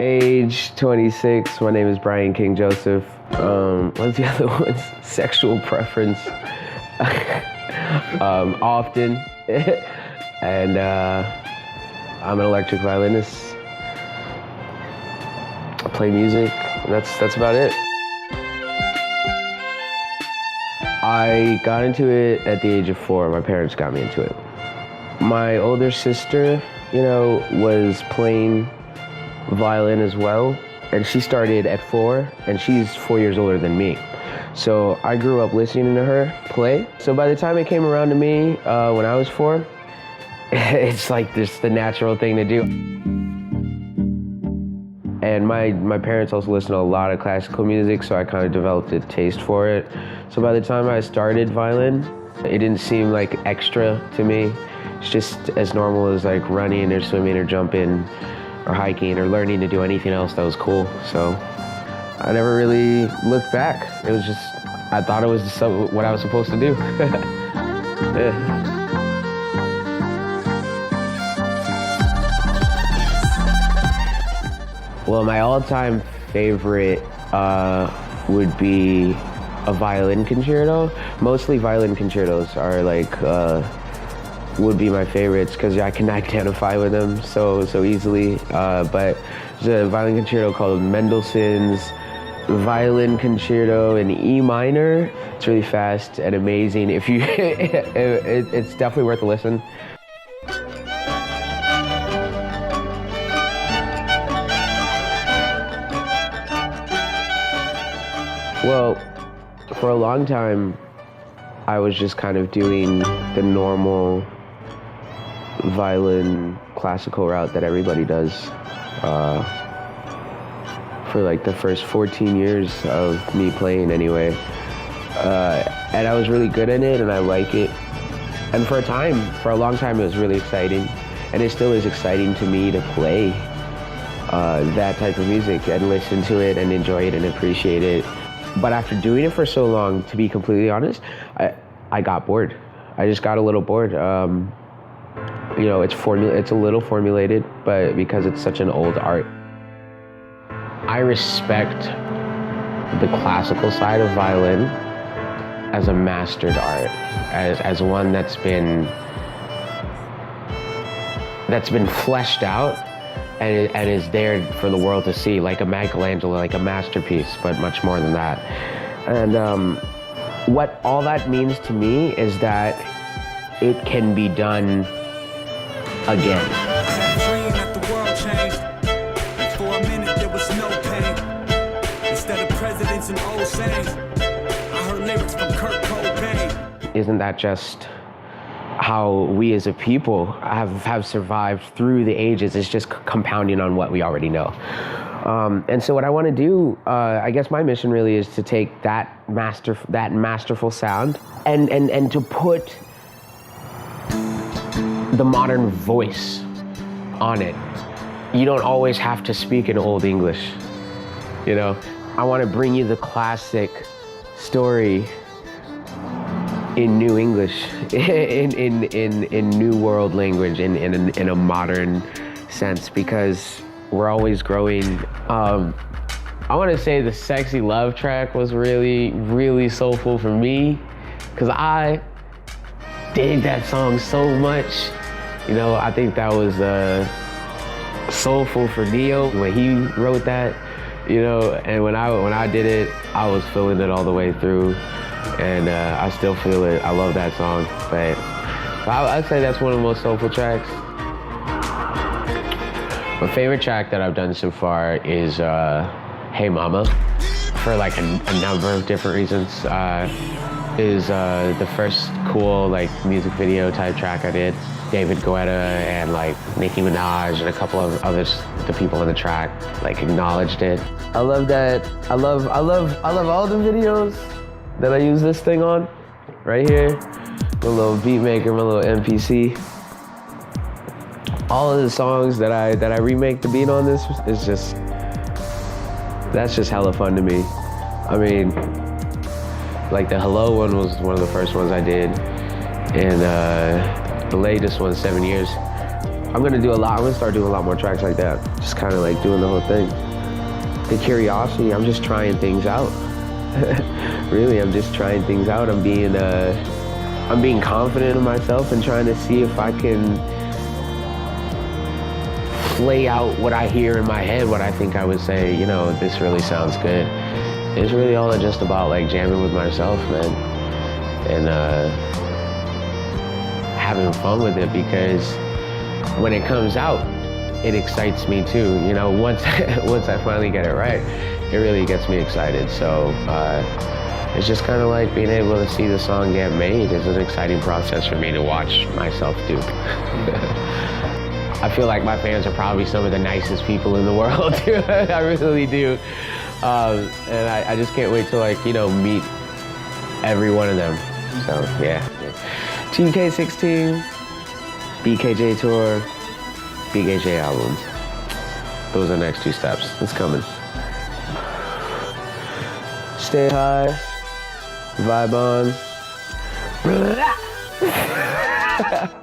Age 26. My name is Brian King Joseph. What's the other one? Sexual preference. Often. And I'm an electric violinist. I play music. That's about it. I got into it at the age of 4. My parents got me into it. My older sister, was playing violin as well, and she started at 4, and she's 4 years older than me. So I grew up listening to her play. So by the time it came around to me when I was 4, it's like just the natural thing to do. And my parents also listen to a lot of classical music, so I kind of developed a taste for it. So by the time I started violin, it didn't seem like extra to me. It's just as normal as like running or swimming or jumping or hiking or learning to do anything else that was cool. So I never really looked back. It was just, I thought it was what I was supposed to do. Yeah. Well, my all-time favorite would be a violin concerto. Mostly violin concertos are like, would be my favorites because I can identify with them so easily. But there's a violin concerto called Mendelssohn's Violin Concerto in E minor. It's really fast and amazing. If you, it's definitely worth a listen. Well, for a long time, I was just kind of doing the normal violin classical route that everybody does for like the first 14 years of me playing anyway. And I was really good at it and I like it. And for a long time, it was really exciting. And it still is exciting to me to play that type of music and listen to it and enjoy it and appreciate it. But after doing it for so long, to be completely honest, I got bored. I just got a little bored. It's a little formulated, but because it's such an old art. I respect the classical side of violin as a mastered art, as one that's been fleshed out and is there for the world to see, like a Michelangelo, like a masterpiece, but much more than that. And what all that means to me is that it can be done again. Dream that the world changed. And for a minute there was no pain. Instead of presidents and old sayings, I heard lyrics from Kurt Cobain. Isn't that just how we as a people have survived through the ages? It's just compounding on what we already know. And so what I want to do, I guess my mission really is to take that masterful sound and to put the modern voice on it. You don't always have to speak in Old English, I want to bring you the classic story in New English, in New World language, in a modern sense, because we're always growing. I want to say the Sexy Love track was really, really soulful for me, because I dig that song so much. I think that was soulful for Neo when he wrote that, and when I did it, I was feeling it all the way through. And I still feel it. I love that song. But I'd say that's one of the most soulful tracks. My favorite track that I've done so far is Hey Mama, for like a number of different reasons. Is the first cool like music video type track I did. David Guetta and like Nicki Minaj and a couple of others, the people in the track, like acknowledged it. I love that. I love all the videos that I use this thing on, right here. My little beat maker, my little MPC. All of the songs that I remake the beat on this is that's just hella fun to me. I mean, like the Hello one was one of the first ones I did, and the latest one, 7 Years, I'm gonna start doing a lot more tracks like that. Just kind of like doing the whole thing. The curiosity, I'm just trying things out. Really, I'm just trying things out. I'm being confident in myself and trying to see if I can play out what I hear in my head, what I think I would say, you know, this really sounds good. It's really all just about like jamming with myself, man. And having fun with it, because when it comes out, it excites me too. You know, once I finally get it right, it really gets me excited. So it's just kind of like being able to see the song get made is an exciting process for me to watch myself do. I feel like my fans are probably some of the nicest people in the world too. I really do. And I just can't wait to, like, you know, meet every one of them. So yeah. TK16, BKJ tour, BKJ album. Those are the next 2 steps. It's coming. Stay high, vibe on.